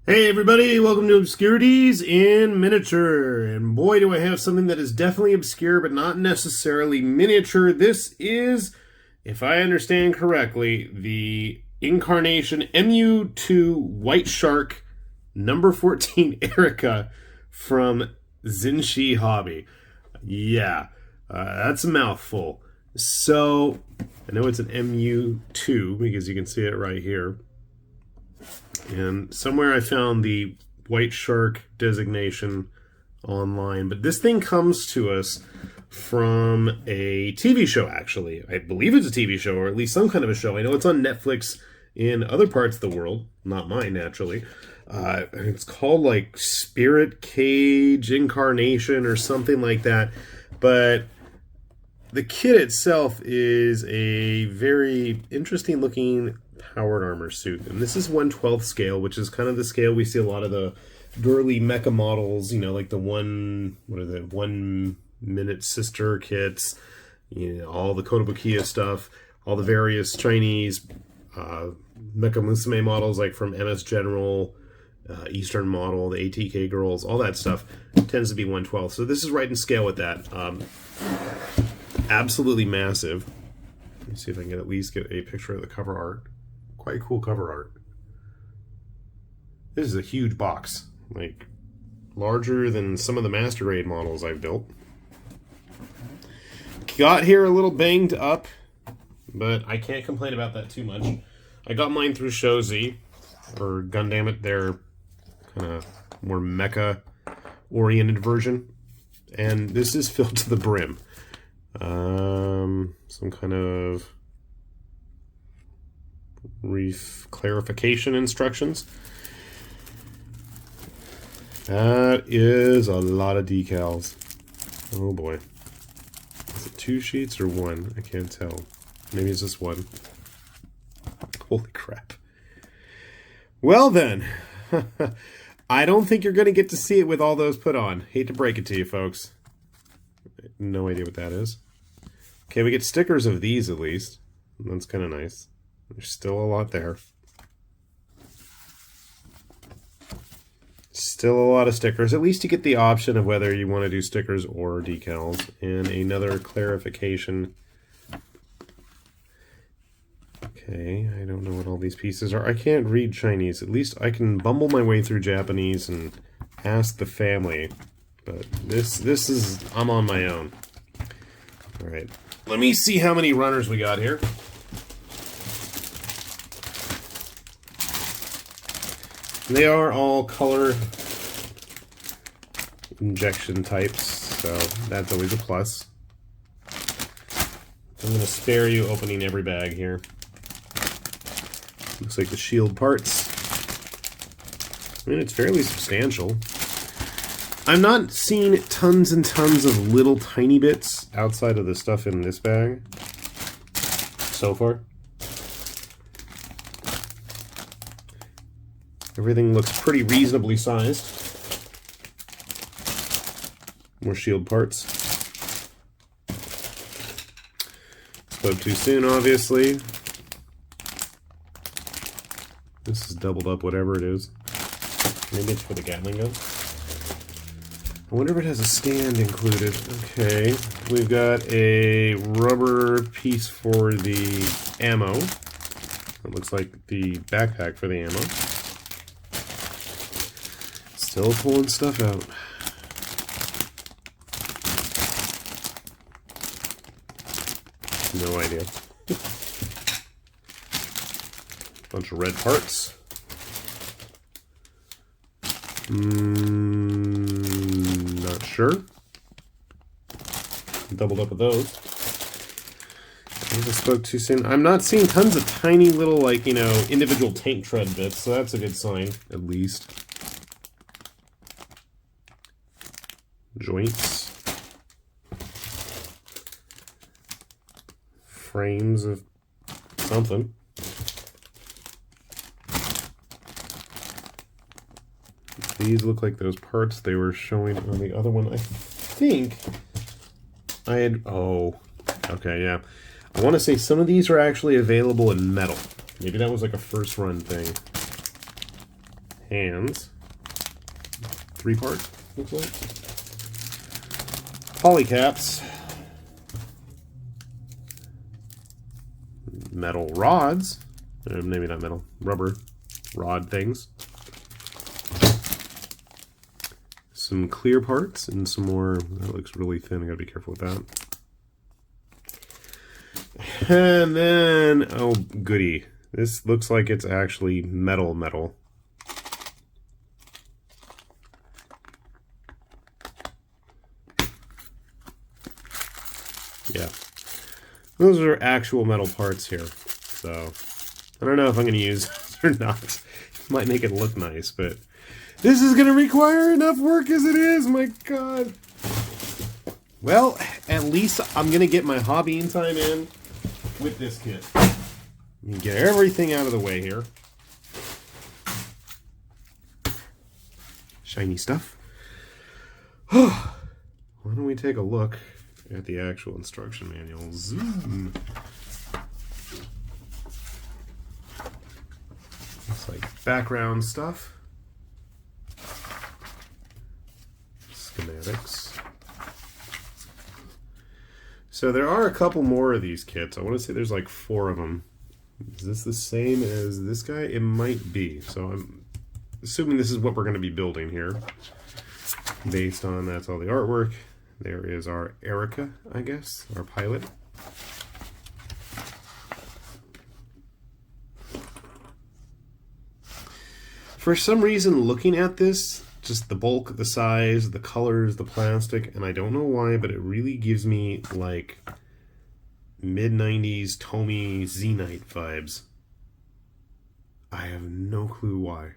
Hey everybody, welcome to Obscurities in miniature. And boy, do I have something that is definitely obscure, but not necessarily miniature. This is, if I understand correctly, the Incarnation MU2 White Shark number 14 Erika from Xinshi Hobby. Yeah, that's a mouthful. So, I know it's an MU2 because you can see it right here. And somewhere I found the White Shark designation online. But this thing comes to us from a TV show, actually. I believe it's a TV show, or at least some kind of a show. I know it's on Netflix in other parts of the world. Not mine, naturally. It's called, like, Spirit Cage Incarnation or something like that. But the kit itself is a very interesting-looking powered armor suit, and this is 1/12 scale, which is kind of the scale we see a lot of the girly mecha models, you know, like the 1 minute sister kits, you know, all the Kotobukiya stuff, all the various Chinese mecha musume models, like from MS General, Eastern Model, the ATK girls, all that stuff tends to be 1/12. So this is right in scale with that. Absolutely massive. Let me see if I can at least get a picture of the cover art. Quite cool cover art. This is a huge box, like larger than some of the Master Grade models I've built. Got here a little banged up, but I can't complain about that too much. I got mine through Shozi, or Gundam, their kind of more mecha-oriented version, and this is filled to the brim. Some kind of clarification instructions. That is a lot of decals. Oh boy. Is it 2 sheets or 1? I can't tell. Maybe it's just 1. Holy crap. Well then. I don't think you're going to get to see it with all those put on. Hate to break it to you folks. No idea what that is. Okay, we get stickers of these at least. That's kind of nice. There's still a lot there. Still a lot of stickers. At least you get the option of whether you want to do stickers or decals. And another clarification. Okay, I don't know what all these pieces are. I can't read Chinese. At least I can bumble my way through Japanese and ask the family. But this is, I'm on my own. Alright. Let me see how many runners we got here. They are all color injection types, so that's always a plus. I'm going to spare you opening every bag here. Looks like the shield parts. I mean, it's fairly substantial. I'm not seeing tons and tons of little tiny bits outside of the stuff in this bag so far. Everything looks pretty reasonably sized. More shield parts. Spoke too soon, obviously. This is doubled up, whatever it is. Maybe it's for the Gatling gun. I wonder if it has a stand included. Okay, we've got a rubber piece for the ammo. It looks like the backpack for the ammo. Still pulling stuff out. No idea. Bunch of red parts. Not sure. Doubled up with those. I just spoke too soon. I'm not seeing tons of tiny little, like, you know, individual tank tread bits, so that's a good sign, at least. Joints. Frames of something. These look like those parts they were showing on the other one. I think I had... Oh, okay, yeah. I want to say some of these are actually available in metal. Maybe that was like a first run thing. hands. 3-part, looks like. Polycaps. Metal rods. Maybe not metal, rubber rod things. Some clear parts and some more. That looks really thin. I gotta be careful with that. And then, oh goody, this looks like it's actually metal. Yeah, those are actual metal parts here. So I don't know if I'm going to use this or not. Might make it look nice, but this is going to require enough work as it is. My God. Well, at least I'm going to get my hobbying time in with this kit. Let me get everything out of the way here. Shiny stuff. Why don't we take a look at the actual instruction manual? Zoom. Looks like background stuff. Schematics. So there are a couple more of these kits. I want to say there's like 4 of them. Is this the same as this guy? It might be. So I'm assuming this is what we're going to be building here. Based on that's all the artwork. There is our Erika, I guess, our pilot. For some reason, looking at this, just the bulk, the size, the colors, the plastic, and I don't know why, but it really gives me like mid-90s Tomy Z-Night vibes. I have no clue why.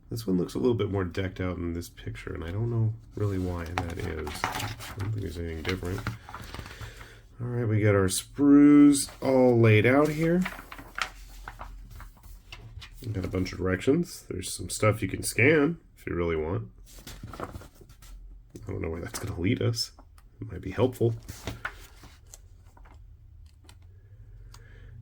This one looks a little bit more decked out in this picture, and I don't know really why that is. I don't think there's anything different. Alright, we got our sprues all laid out here. We've got a bunch of directions. There's some stuff you can scan if you really want. I don't know where that's going to lead us. It might be helpful.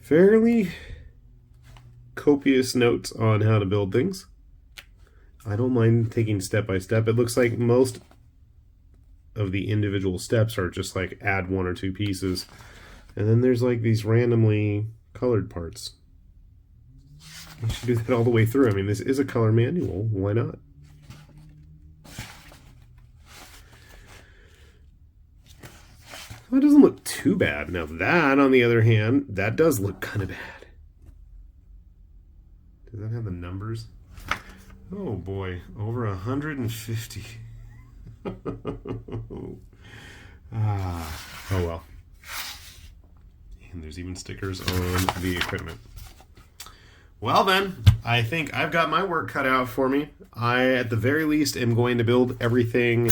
Fairly copious notes on how to build things. I don't mind taking step by step. It looks like most of the individual steps are just like add 1 or 2 pieces. And then there's like these randomly colored parts. You should do that all the way through. I mean, this is a color manual. Why not? Well, it doesn't look too bad. Now that, on the other hand, that does look kind of bad. Does that have the numbers? Oh boy, over 150. Oh well. And there's even stickers on the equipment. Well then, I think I've got my work cut out for me. I, at the very least, am going to build everything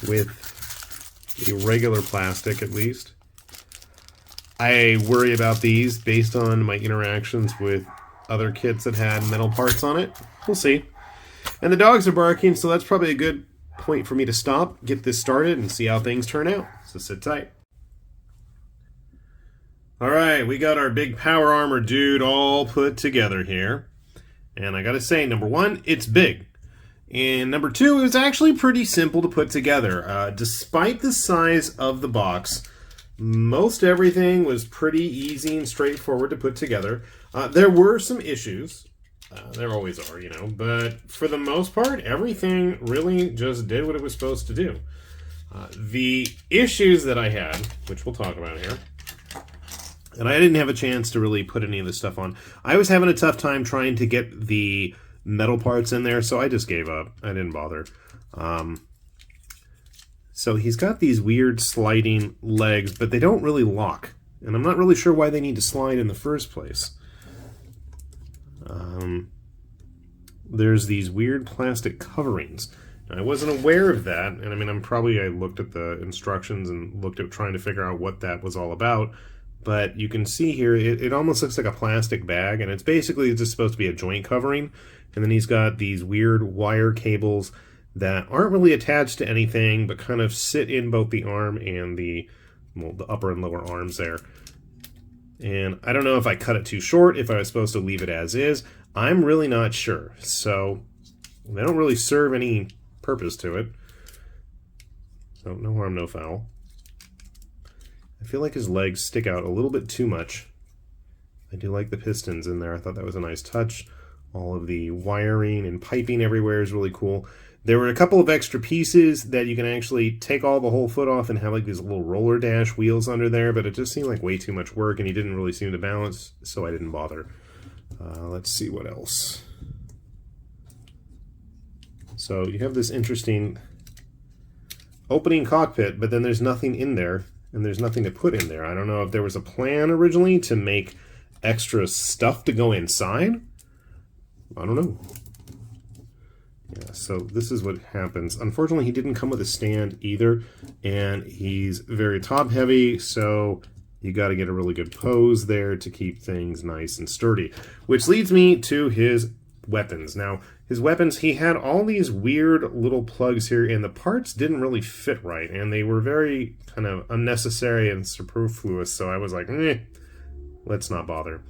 with irregular plastic, at least. I worry about these based on my interactions with other kits that had metal parts on it. We'll see. And the dogs are barking, so that's probably a good point for me to stop, get this started, and see how things turn out. So sit tight. Alright, we got our big power armor dude all put together here. And I gotta say, number 1, it's big. And number 2, it was actually pretty simple to put together. Despite the size of the box, most everything was pretty easy and straightforward to put together. There were some issues. There always are, you know. But for the most part, everything really just did what it was supposed to do. The issues that I had, which we'll talk about here, and I didn't have a chance to really put any of this stuff on. I was having a tough time trying to get the metal parts in there, so I just gave up. I didn't bother. So he's got these weird sliding legs, but they don't really lock. And I'm not really sure why they need to slide in the first place. There's these weird plastic coverings. Now, I wasn't aware of that, and I mean, I looked at the instructions and looked at trying to figure out what that was all about. But you can see here, it almost looks like a plastic bag, and it's basically just supposed to be a joint covering. And then he's got these weird wire cables that aren't really attached to anything, but kind of sit in both the arm and the upper and lower arms there. And I don't know if I cut it too short, if I was supposed to leave it as is. I'm really not sure. So they don't really serve any purpose to it. So no harm, no foul. I feel like his legs stick out a little bit too much. I do like the pistons in there. I thought that was a nice touch. All of the wiring and piping everywhere is really cool. There were a couple of extra pieces that you can actually take all the whole foot off and have like these little roller dash wheels under there, but it just seemed like way too much work and he didn't really seem to balance, so I didn't bother. Let's see what else. So you have this interesting opening cockpit, but then there's nothing in there and there's nothing to put in there. I don't know if there was a plan originally to make extra stuff to go inside. I don't know. Yeah, so this is what happens. Unfortunately, he didn't come with a stand either, and he's very top heavy, so you got to get a really good pose there to keep things nice and sturdy. Which leads me to his weapons. Now, his weapons, he had all these weird little plugs here, and the parts didn't really fit right, and they were very kind of unnecessary and superfluous, so I was like, let's not bother.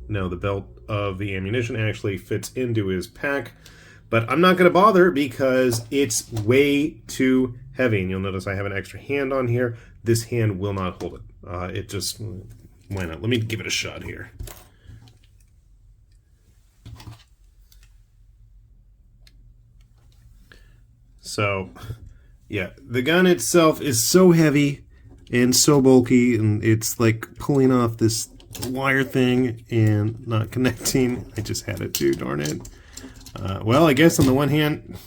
No, the belt of the ammunition actually fits into his pack, but I'm not going to bother because it's way too heavy. And you'll notice I have an extra hand on here. This hand will not hold it. It just, why not? Let me give it a shot here. So, yeah, the gun itself is so heavy and so bulky, and it's like pulling off this wire thing and not connecting. I just had it too, darn it. Well, I guess on the one hand,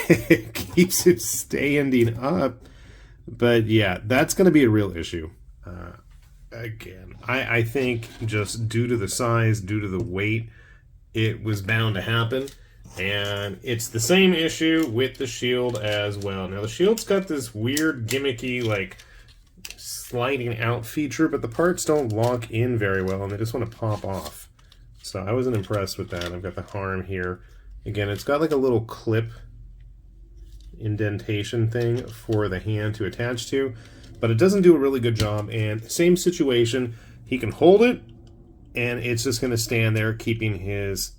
it keeps it standing up. But yeah, that's going to be a real issue. Again, I think just due to the size, due to the weight, it was bound to happen. And it's the same issue with the shield as well. Now, the shield's got this weird, gimmicky, like, sliding out feature, but the parts don't lock in very well, and they just want to pop off. So I wasn't impressed with that. I've got the harm here. Again, it's got like a little clip indentation thing for the hand to attach to, but it doesn't do a really good job. And same situation, he can hold it, and it's just going to stand there, keeping his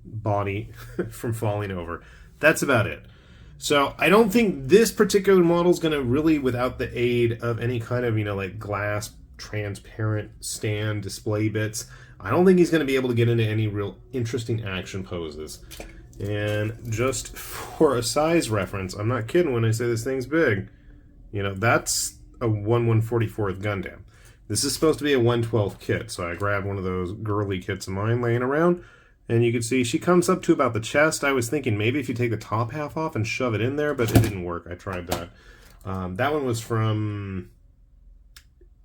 body from falling over. That's about it. So I don't think this particular model is going to really, without the aid of any kind of, like glass transparent stand display bits, I don't think he's going to be able to get into any real interesting action poses. And just for a size reference, I'm not kidding when I say this thing's big. That's a 1/144th Gundam. This is supposed to be a 1/12 kit, so I grabbed one of those girly kits of mine laying around, and you can see she comes up to about the chest. I was thinking maybe if you take the top half off and shove it in there, but it didn't work. I tried that. That one was from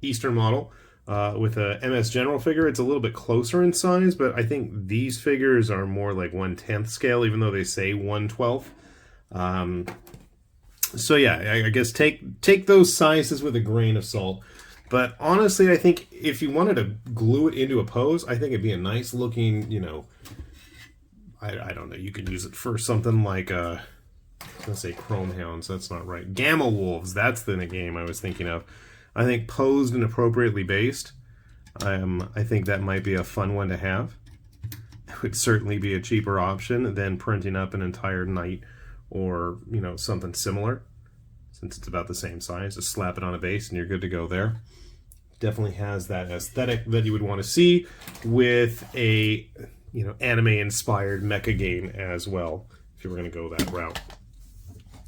Eastern Model with a MS General figure. It's a little bit closer in size, but I think these figures are more like 1/10 scale, even though they say 1/12. So yeah, I guess take those sizes with a grain of salt. But honestly, I think if you wanted to glue it into a pose, I think it'd be a nice looking, I don't know, you could use it for something like, I was going to say Chrome Hounds, that's not right. Gamma Wolves, that's the game I was thinking of. I think posed and appropriately based, I think that might be a fun one to have. It would certainly be a cheaper option than printing up an entire knight or, something similar. Since it's about the same size, just slap it on a base and you're good to go there. Definitely has that aesthetic that you would want to see with a, anime-inspired mecha game as well, if you were going to go that route.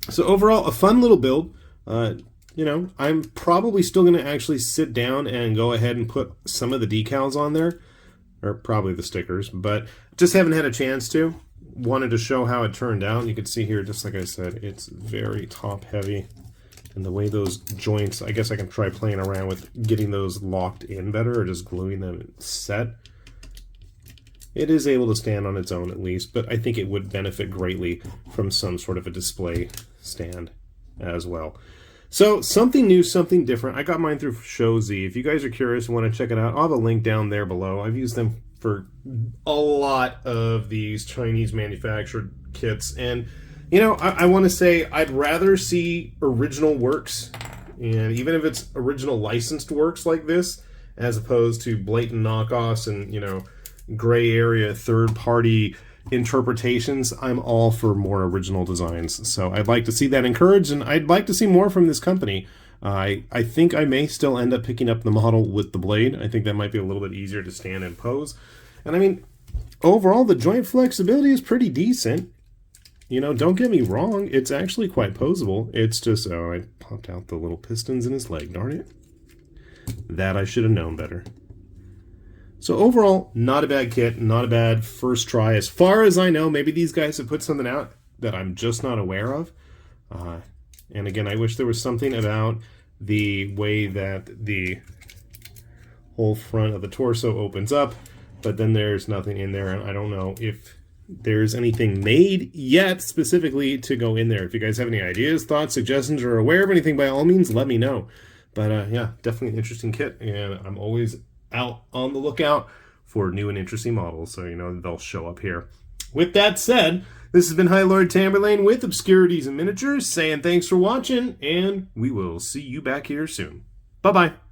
So overall, a fun little build. I'm probably still going to actually sit down and go ahead and put some of the decals on there, or probably the stickers, but just haven't had a chance to. Wanted to show how it turned out. You can see here, just like I said, it's very top heavy, and the way those joints, I guess I can try playing around with getting those locked in better, or just gluing them set. It is able to stand on its own at least, but I think it would benefit greatly from some sort of a display stand as well. So something new, something different. I got mine through Show Z. If you guys are curious and want to check it out, I'll have a link down there below. I've used them for a lot of these Chinese manufactured kits, and I want to say I'd rather see original works, and even if it's original licensed works like this, as opposed to blatant knockoffs and, you know, gray area third-party interpretations. I'm all for more original designs. So I'd like to see that encouraged, and I'd like to see more from this company. I think I may still end up picking up the model with the blade. I think that might be a little bit easier to stand and pose. And I mean, overall, the joint flexibility is pretty decent. You know, don't get me wrong, it's actually quite posable. It's just, oh, I popped out the little pistons in his leg, darn it. That I should have known better. So overall, not a bad kit, not a bad first try. As far as I know, maybe these guys have put something out that I'm just not aware of. And again, I wish there was something about the way that the whole front of the torso opens up, but then there's nothing in there, and I don't know if there's anything made yet specifically to go in there. If you guys have any ideas, thoughts, suggestions, or are aware of anything, by all means, let me know. But yeah, definitely an interesting kit, and I'm always out on the lookout for new and interesting models, so you know they'll show up here. With that said, this has been High Lord Tamerlane with Obscurities and Miniatures, saying thanks for watching, and we will see you back here soon. Bye-bye.